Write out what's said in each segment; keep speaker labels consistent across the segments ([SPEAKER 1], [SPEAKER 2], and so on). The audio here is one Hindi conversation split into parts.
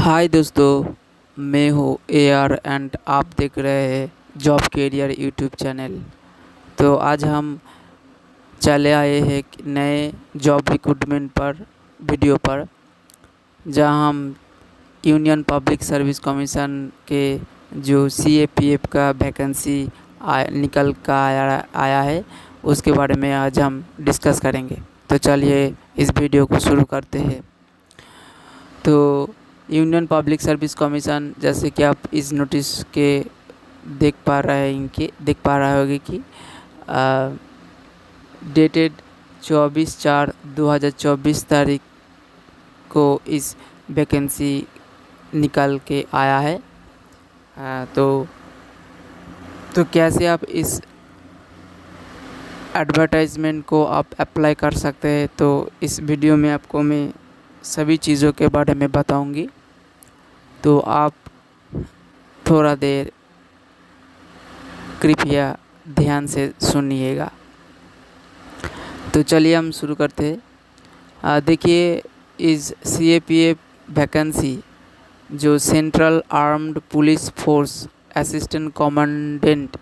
[SPEAKER 1] हाय दोस्तों, मैं हूँ ए आर एंड आप देख रहे हैं जॉब कैरियर यूट्यूब चैनल। तो आज हम चले आए हैं एक नए जॉब रिक्रूटमेंट पर वीडियो पर, जहां हम यूनियन पब्लिक सर्विस कमीशन के जो CAPF का वैकेंसी निकल का आया है उसके बारे में आज हम डिस्कस करेंगे। तो चलिए इस वीडियो को शुरू करते हैं। तो यूनियन पब्लिक सर्विस कमीशन, जैसे कि आप इस नोटिस के देख पा रहे होंगे कि डेटेड 24/4/2024 तारीख को इस वैकेंसी निकल के आया है। तो कैसे आप इस एडवर्टाइजमेंट को आप अप्लाई कर सकते हैं, तो इस वीडियो में आपको मैं सभी चीज़ों के बारे में बताऊंगी। तो आप थोड़ा देर कृपया ध्यान से सुनिएगा। तो चलिए हम शुरू करते हैं। देखिए, इस CAPF वैकेंसी जो central armed police force assistant commandant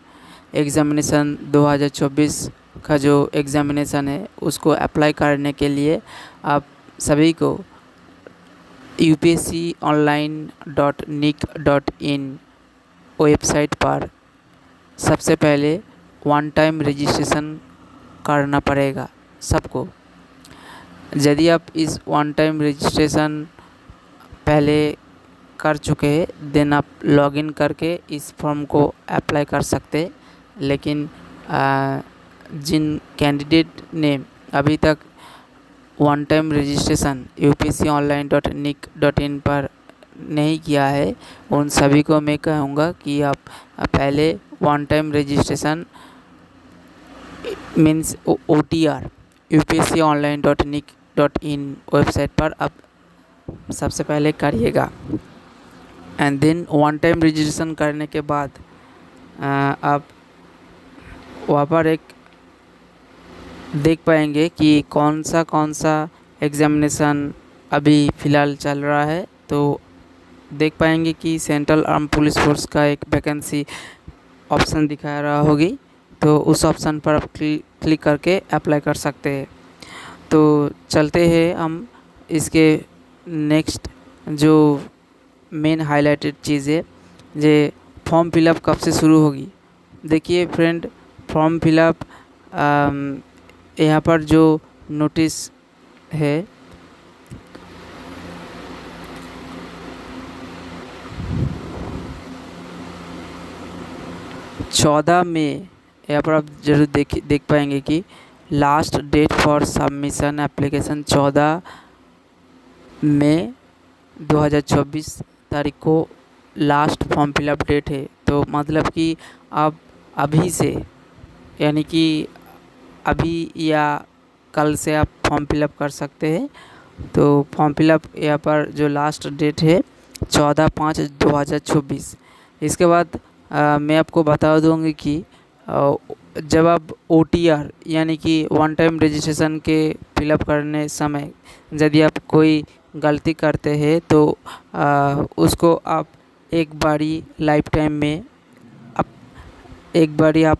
[SPEAKER 1] examination 2024 का जो एग्ज़ामिनेशन है उसको अप्लाई करने के लिए आप सभी को upsconline.nic.in वेबसाइट पर सबसे पहले वन टाइम रजिस्ट्रेशन करना पड़ेगा सबको। यदि आप इस वन टाइम रजिस्ट्रेशन पहले कर चुके हैं देन आप लॉगिन करके इस फॉर्म को अप्लाई कर सकते हैं। लेकिन जिन कैंडिडेट ने अभी तक वन टाइम रजिस्ट्रेशन upsconline.nic.in पर नहीं किया है, उन सभी को मैं कहूँगा कि आप पहले one time registration means OTR upsconline.nic.in website पर आप सबसे पहले करिएगा। And then one time registration करने के बाद आप वहाँ पर एक देख पाएंगे कि कौन सा एग्ज़ामिनेशन अभी फ़िलहाल चल रहा है। तो देख पाएंगे कि सेंट्रल आर्म पुलिस फोर्स का एक वैकेंसी ऑप्शन दिखा रहा होगी, तो उस ऑप्शन पर आप क्लिक करके अप्लाई कर सकते हैं। तो चलते हैं हम इसके नेक्स्ट जो मेन हाईलाइटेड चीज़ है, ये फॉर्म फिलअप कब से शुरू होगी। देखिए फ्रेंड, फॉर्म फिलअप यहाँ पर जो नोटिस है 14 मई, यहाँ पर आप जरूर देख पाएंगे कि last date for submission application 14 मई 2024 तारीख को लास्ट फॉर्म फिलअप डेट है। तो मतलब कि आप अभी से, यानी कि अभी या कल से आप फॉर्म फिलअप कर सकते हैं। तो फॉर्म फिलअप यहाँ पर जो लास्ट डेट है 14/5/2024। इसके बाद मैं आपको बता दूँगी कि जब आप OTR यानी कि वन टाइम रजिस्ट्रेशन के फिलअप करने समय यदि आप कोई गलती करते हैं तो उसको आप एक बारी लाइफ टाइम में एक बारी आप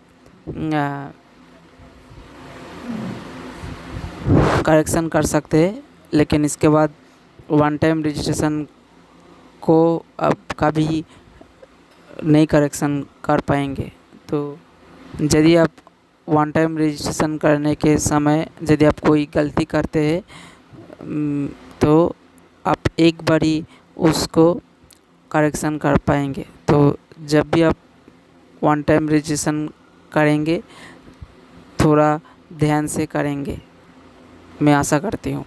[SPEAKER 1] करेक्शन कर सकते हैं। लेकिन इसके बाद वन टाइम रजिस्ट्रेशन को आप कभी नहीं करेक्शन कर पाएंगे। तो यदि आप वन टाइम रजिस्ट्रेशन करने के समय यदि आप कोई गलती करते हैं तो आप एक बारी उसको करेक्शन कर पाएंगे। तो जब भी आप वन टाइम रजिस्ट्रेशन करेंगे थोड़ा ध्यान से करेंगे, मैं आशा करती हूँ।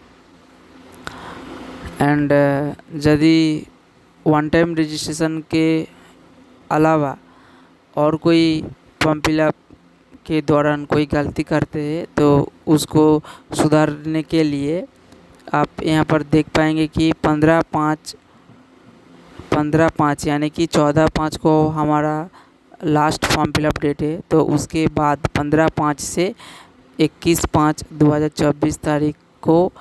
[SPEAKER 1] एंड यदि वन टाइम रजिस्ट्रेशन के अलावा और कोई फॉर्म फिलअप के दौरान कोई गलती करते हैं तो उसको सुधारने के लिए आप यहाँ पर देख पाएंगे कि 15/5 यानी कि 14/5 को हमारा लास्ट फॉर्म फिलअप डेट है। तो उसके बाद 15/5 से 21/5/2024 तारीख को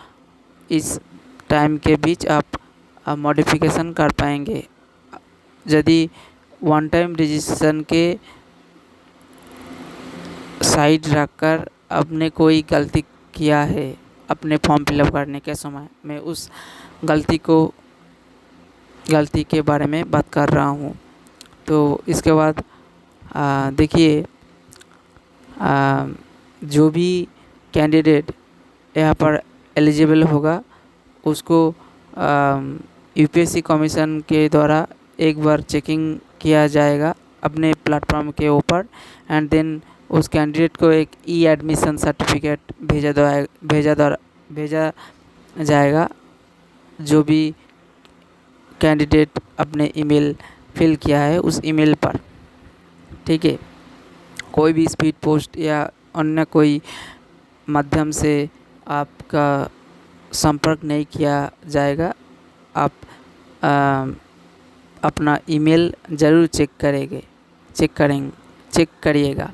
[SPEAKER 1] इस टाइम के बीच आप आप मॉडिफिकेशन कर पाएंगे। यदि वन टाइम रजिस्ट्रेशन के साइड रखकर आपने कोई गलती किया है अपने फॉर्म फिलअप करने के समय, मैं उस गलती के बारे में बात कर रहा हूँ। तो इसके बाद देखिए, जो भी कैंडिडेट यहाँ पर एलिजिबल होगा उसको यूपीएससी कमीशन के द्वारा एक बार चेकिंग किया जाएगा अपने प्लेटफॉर्म के ऊपर, एंड देन उस कैंडिडेट को एक ई एडमिशन सर्टिफिकेट भेजा जाएगा, जो भी कैंडिडेट अपने ईमेल फिल किया है उस ईमेल पर। ठीक है, कोई भी स्पीड पोस्ट या अन्य कोई माध्यम से आपका संपर्क नहीं किया जाएगा। आप अपना ईमेल ज़रूर चेक करिएगा।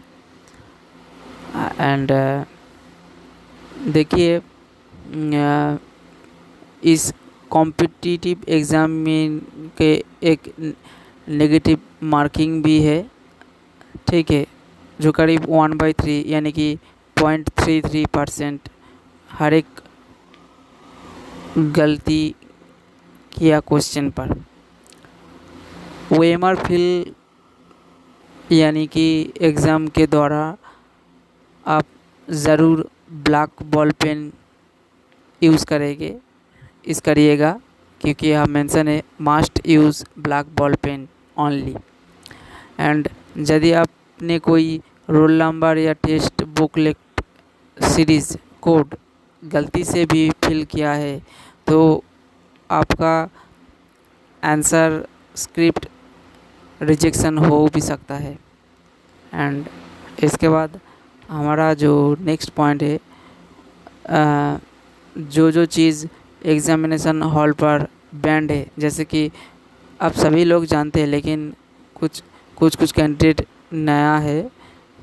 [SPEAKER 1] एंड देखिए, इस कॉम्पिटिटिव एग्ज़ाम में के एक नेगेटिव मार्किंग भी है। ठीक है, जो करीब 1/3 यानी कि 0.33% हर एक गलती किया क्वेश्चन पर। ओएमआर फिल यानी कि एग्ज़ाम के द्वारा आप ज़रूर ब्लैक बॉल पेन यूज़ करिएगा, क्योंकि यहाँ मेंशन है must use black ball pen only. And यदि आपने कोई रोल नंबर या टेस्ट बुकलेट सीरीज़ कोड गलती से भी फिल किया है तो आपका आंसर स्क्रिप्ट रिजेक्शन हो भी सकता है। एंड इसके बाद हमारा जो नेक्स्ट पॉइंट है, जो चीज़ एग्ज़ामिनेशन हॉल पर बैंड है, जैसे कि आप सभी लोग जानते हैं लेकिन कुछ कैंडिडेट नया है,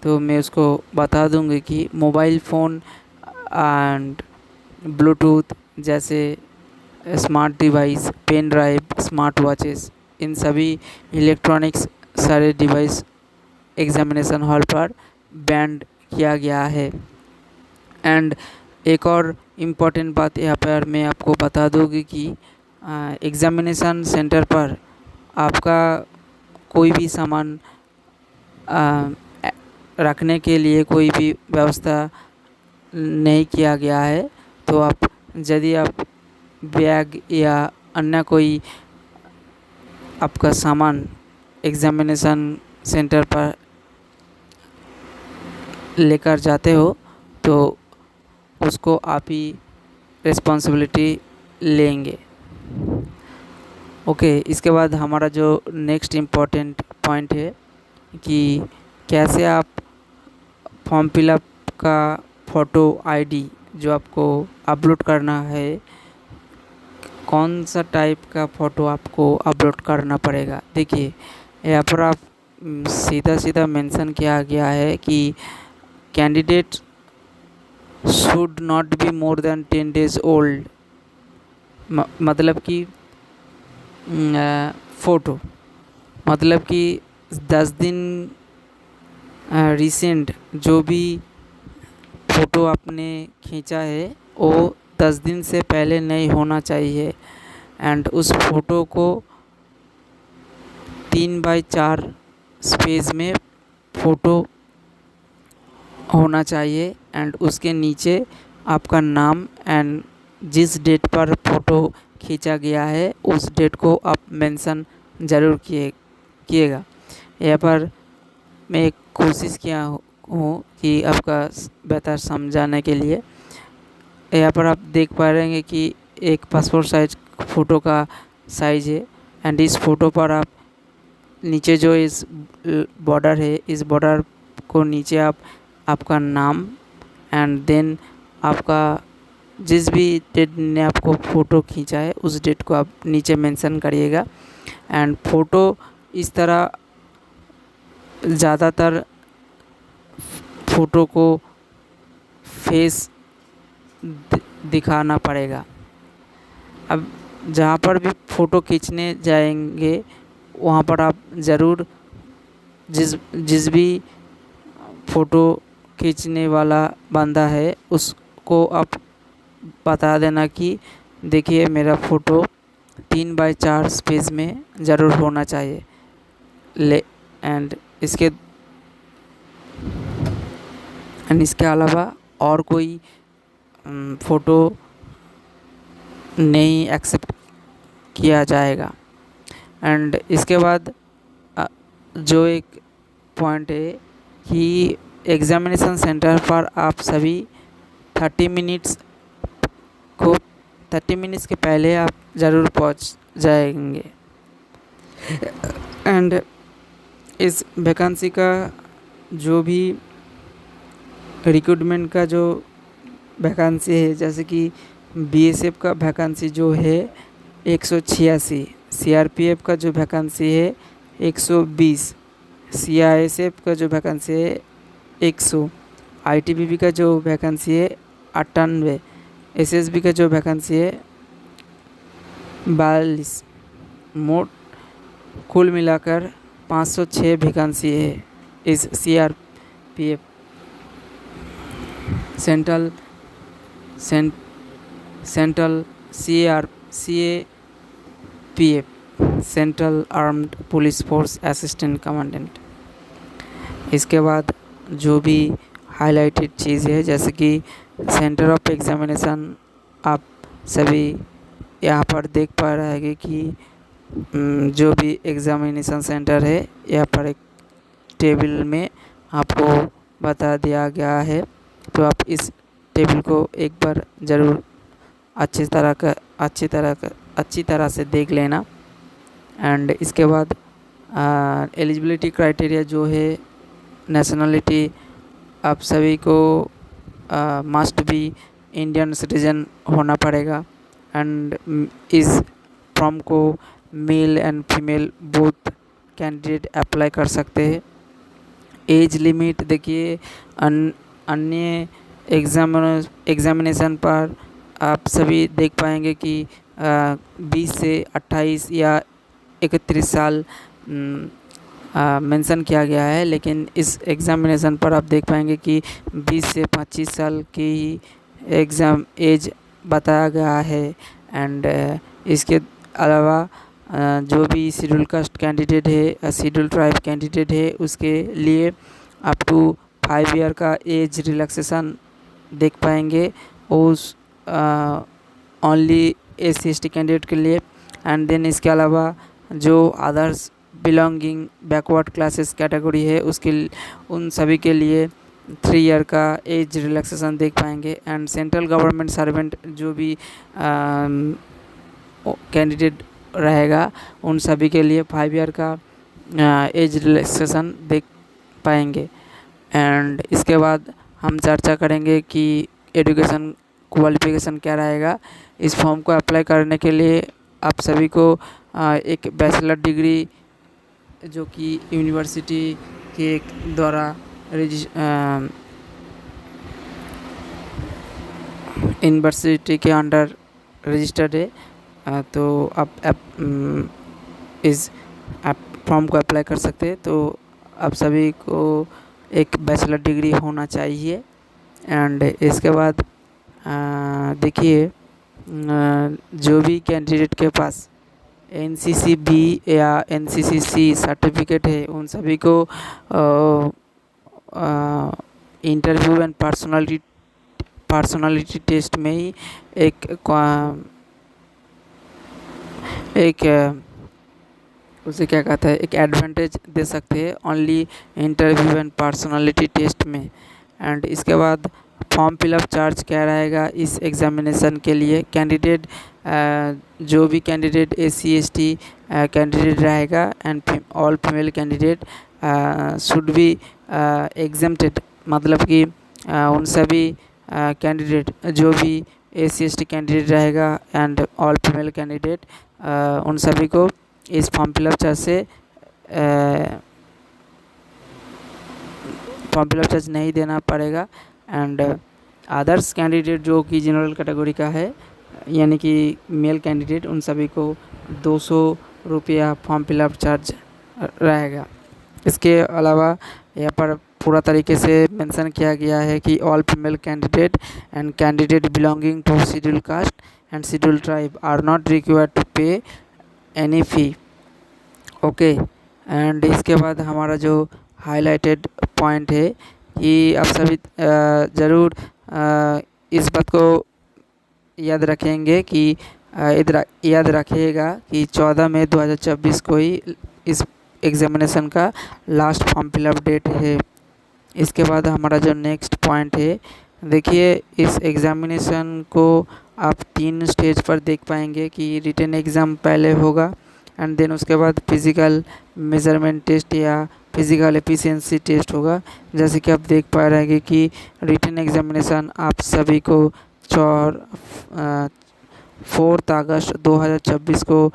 [SPEAKER 1] तो मैं उसको बता दूंगी कि मोबाइल फ़ोन एंड ब्लूटूथ जैसे smart device, pen drive, smart watches, इन सभी इलेक्ट्रॉनिक्स सारे डिवाइस एग्ज़ामिनेशन हॉल पर बैन किया गया है। एंड एक और इम्पॉर्टेंट बात यहाँ पर मैं आपको बता दूँगी कि एग्ज़ामिनेशन सेंटर पर आपका कोई भी सामान रखने के लिए कोई भी व्यवस्था नहीं किया गया है। तो यदि आप बैग या अन्य कोई आपका सामान एग्ज़ामिनेशन सेंटर पर लेकर जाते हो तो उसको आप ही रिस्पॉन्सिबिलिटी लेंगे। ओके, इसके बाद हमारा जो नेक्स्ट इम्पॉर्टेंट पॉइंट है कि कैसे आप फॉर्म फिलअप का फ़ोटो आईडी जो आपको अपलोड करना है, कौन सा टाइप का फ़ोटो आपको अपलोड करना पड़ेगा। देखिए, यहाँ पर आप सीधा मेंशन किया गया है कि candidate should not be more than 10 days old. मतलब कि फ़ोटो मतलब कि 10 दिन रिसेंट जो भी फ़ोटो आपने खींचा है वो 10 दिन से पहले नहीं होना चाहिए। एंड उस फ़ोटो को 3/4 स्पेस में फ़ोटो होना चाहिए। एंड उसके नीचे आपका नाम एंड जिस डेट पर फ़ोटो खींचा गया है उस डेट को आप मेंशन ज़रूर किएगा। यहाँ पर मैं एक कोशिश किया हूँ कि आपका बेहतर समझाने के लिए। यहाँ पर आप देख पा रहे हैं कि एक पासपोर्ट साइज फ़ोटो का साइज़ है। एंड इस फ़ोटो पर आप नीचे जो इस बॉर्डर है, इस बॉर्डर को नीचे आपका नाम एंड देन आपका जिस भी डेट ने आपको फ़ोटो खींचा है उस डेट को आप नीचे मेंशन करिएगा। एंड फ़ोटो इस तरह ज़्यादातर फ़ोटो को फेस दिखाना पड़ेगा। अब जहाँ पर भी फ़ोटो खींचने जाएंगे वहाँ पर आप ज़रूर जिस जिस भी फ़ोटो खींचने वाला बंदा है उसको आप बता देना कि देखिए मेरा फ़ोटो 3x4 स्पेस में ज़रूर होना चाहिए। एंड इसके अलावा और कोई फ़ोटो नहीं एक्सेप्ट किया जाएगा। एंड इसके बाद जो एक पॉइंट है कि एग्ज़ामिनेशन सेंटर पर आप सभी 30 मिनट्स के पहले आप ज़रूर पहुंच जाएंगे। एंड इस वैकेंसी का जो भी रिक्रूटमेंट का जो वैकेंसी है, जैसे कि बीएसएफ का वैकेंसी जो है 186, सीआरपीएफ का जो वैकेंसी है 120, सीआईएसएफ का जो वैकेंसी है 100, आईटीबीपी का जो वैकेंसी है 98, एसएसबी का जो वैकेंसी है 42, मोट कुल मिलाकर 506 वैकेंसी है इस CRPF central CAPF central armed police force assistant commandant. इसके बाद जो भी हाईलाइटेड चीज़ है, जैसे कि सेंटर ऑफ एग्जामिनेशन, आप सभी यहाँ पर देख पा रहे हैं कि जो भी एग्जामिनेशन सेंटर है यहाँ पर एक टेबल में आपको बता दिया गया है। तो आप इस टेबल को एक बार ज़रूर अच्छी तरह से देख लेना। एंड इसके बाद एलिजिबिलिटी क्राइटेरिया जो है, नेशनलिटी आप सभी को मस्ट बी इंडियन सिटीजन होना पड़ेगा। एंड इस फॉर्म को male and female both candidate apply कर सकते हैं। एज लिमिट देखिए, अन्य एग्जामिनेशन पर आप सभी देख पाएंगे कि 20 से 28 या 31 साल मेंशन किया गया है, लेकिन इस एग्ज़ामिनेशन पर आप देख पाएंगे कि 20 से 25 साल की एग्ज़ाम एज बताया गया है। एंड इसके अलावा जो भी शेड्यूल कास्ट कैंडिडेट है, शेड्यूल ट्राइब कैंडिडेट है, उसके लिए अप टू 5 ईयर का एज रिलैक्सेशन देख पाएंगे उस ओनली SC/ST कैंडिडेट के लिए। एंड देन इसके अलावा जो others belonging backward classes category है उन सभी के लिए 3 ईयर का एज रिलैक्सेशन देख पाएंगे। एंड सेंट्रल गवर्नमेंट सर्वेंट जो भी कैंडिडेट रहेगा उन सभी के लिए 5 ईयर का एज रिलैक्सेशन देख पाएंगे। एंड इसके बाद हम चर्चा करेंगे कि एजुकेशन क्वालिफिकेशन क्या रहेगा। इस फॉर्म को अप्लाई करने के लिए आप सभी को एक बैचलर डिग्री जो कि यूनिवर्सिटी के द्वारा यूनिवर्सिटी के अंडर रजिस्टर्ड है, तो आप इस फॉर्म को अप्लाई कर सकते हैं। तो आप सभी को एक बैचलर डिग्री होना चाहिए। एंड इसके बाद देखिए, जो भी कैंडिडेट के पास NCC-B या NCC-C सर्टिफिकेट है उन सभी को इंटरव्यू एंड पर्सनालिटी टेस्ट में ही उसे क्या कहता है, एक एडवांटेज दे सकते हैं only interview and personality test में। एंड इसके बाद फॉर्म फिलअप चार्ज क्या रहेगा इस एग्ज़ामिनेशन के लिए। कैंडिडेट जो भी कैंडिडेट SC/ST कैंडिडेट रहेगा and all female candidate should be exempted, मतलब कि उन सभी कैंडिडेट जो भी SC/ST कैंडिडेट रहेगा एंड ऑल फीमेल कैंडिडेट उन सभी को इस फॉर्म फिलअप चार्ज नहीं देना पड़ेगा। एंड अदर्स कैंडिडेट जो कि जनरल कैटेगरी का है यानी कि मेल कैंडिडेट उन सभी को 200 रुपया फॉर्म फिलअप चार्ज रहेगा। इसके अलावा यहाँ पर पूरा तरीके से मेंशन किया गया है कि all female candidate and candidate belonging to schedule caste and schedule tribe are not required to pay any fee. Okay, and इसके बाद हमारा जो हाईलाइटेड पॉइंट है कि आप सभी ज़रूर इस बात को याद रखेंगे कि याद रखिएगा कि 14 मई 2024 को ही इस एग्ज़ामिनेशन का लास्ट फॉर्म फिलअप डेट है। इसके बाद हमारा जो नेक्स्ट पॉइंट है, देखिए इस एग्ज़ामिनेशन को आप 3 स्टेज पर देख पाएंगे कि रिटन एग्ज़ाम पहले होगा एंड देन उसके बाद फिज़िकल मेजरमेंट टेस्ट या फिज़िकल एफिशिएंसी टेस्ट होगा। जैसे कि आप देख पा रहे हैं कि रिटन एग्ज़ामिनेशन आप सभी को 4 अगस्त 2026 को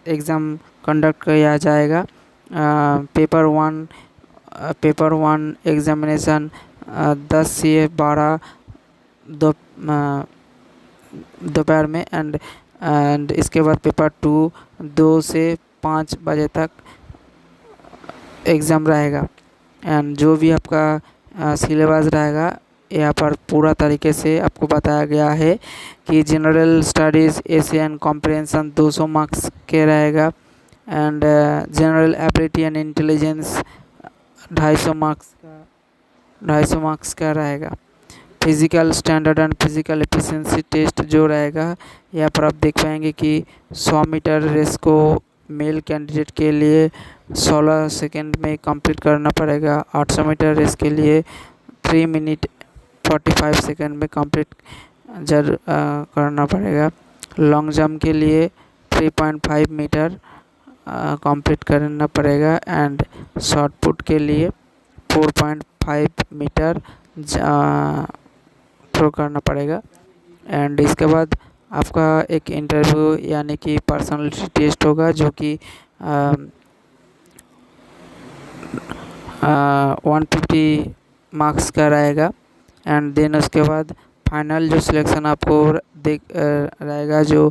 [SPEAKER 1] एग्ज़ाम कंडक्ट किया जाएगा। पेपर वन एग्ज़ामिनेशन 10 से 12 दोपहर में एंड इसके बाद पेपर 2 2 से 5 बजे तक एग्ज़ाम रहेगा। एंड जो भी आपका सिलेबस रहेगा यहाँ पर पूरा तरीके से आपको बताया गया है कि general studies Asian comprehension 200 marks के रहेगा and general ability and intelligence 250 marks का रहेगा। Physical standard and physical efficiency test जो रहेगा यहाँ पर आप देख पाएंगे कि 100 मीटर रेस को मेल कैंडिडेट के लिए 16 सेकंड में कंप्लीट करना पड़ेगा। 800 मीटर रेस के लिए 3 मिनट 45 सेकंड में कंप्लीट करना पड़ेगा। लॉन्ग जंप के लिए 3.5 मीटर कंप्लीट करना पड़ेगा एंड शॉर्ट पुट के लिए 4.5 मीटर थ्रो करना पड़ेगा। एंड इसके बाद आपका एक इंटरव्यू यानी कि पर्सनालिटी टेस्ट होगा जो कि 150 मार्क्स का रहेगा एंड देन उसके बाद फाइनल जो सिलेक्शन आपको रहेगा जो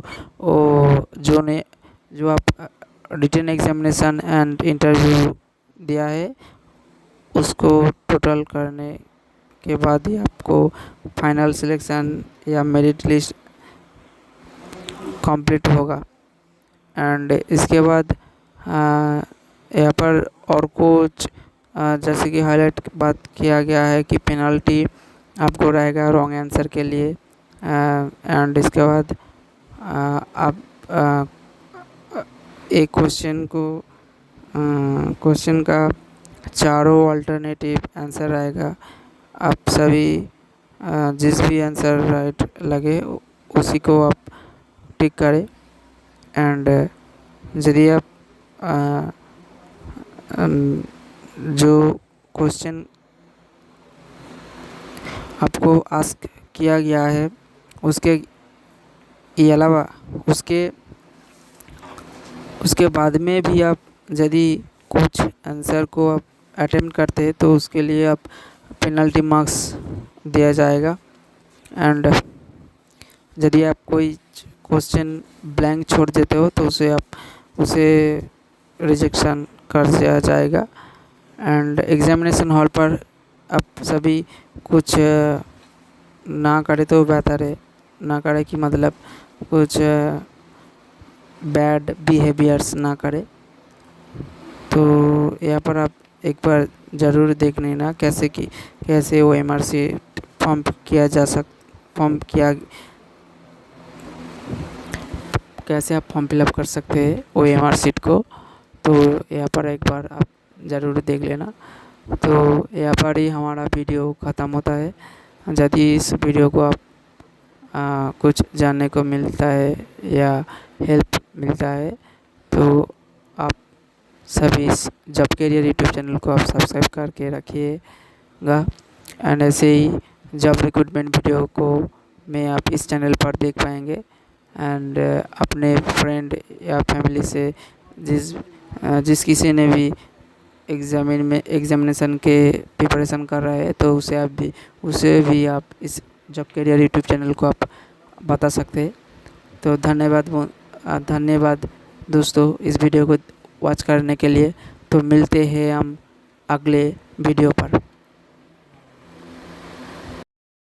[SPEAKER 1] आप रिटन एग्ज़ामिनेशन एंड इंटरव्यू दिया है उसको टोटल करने के बाद ही आपको फाइनल सिलेक्शन या मेरिट लिस्ट कंप्लीट होगा। एंड इसके बाद यहाँ पर और कुछ जैसे कि हाईलाइट बात किया गया है कि पेनल्टी आपको रहेगा रॉन्ग आंसर के लिए एंड इसके बाद आप एक क्वेश्चन का चारों अल्टरनेटिव आंसर रहेगा। आप सभी जिस भी आंसर राइट लगे उसी को आप टिक करें एंड यदि आप जो क्वेश्चन आपको आस्क किया गया है उसके अलावा उसके बाद में भी आप यदि कुछ आंसर को आप अटेम्प्ट करते हैं तो उसके लिए आप पेनल्टी मार्क्स दिया जाएगा। एंड यदि आप कोई क्वेश्चन ब्लैंक छोड़ देते हो तो उसे रिजेक्शन कर दिया जाएगा। एंड एग्ज़ामिनेशन हॉल पर आप सभी कुछ ना करें तो बेहतर है। ना करें कि मतलब कुछ बैड बिहेवियर्स ना करें। तो यहाँ पर आप एक बार ज़रूर देख लेना कैसे OMR शीट कैसे आप फॉर्म फिलअप कर सकते हैं OMR शीट को। तो यहाँ पर एक बार आप ज़रूर देख लेना। तो यहाँ पर ही हमारा वीडियो ख़त्म होता है। यदि इस वीडियो को आप कुछ जानने को मिलता है या हेल्प मिलता है तो आप सभी इस जॉब कैरियर यूट्यूब चैनल को आप सब्सक्राइब करके रखिएगा। एंड ऐसे ही जॉब रिक्रूटमेंट वीडियो को में आप इस चैनल पर देख पाएंगे। एंड अपने फ्रेंड या फैमिली से जिस किसी ने भी एग्ज़ामिनेशन के प्रिपरेशन कर रहे हैं तो उसे भी आप इस जॉब कैरियर यूट्यूब चैनल को आप बता सकते हैं। तो धन्यवाद दोस्तों इस वीडियो को वॉच करने के लिए। तो मिलते हैं हम अगले वीडियो पर।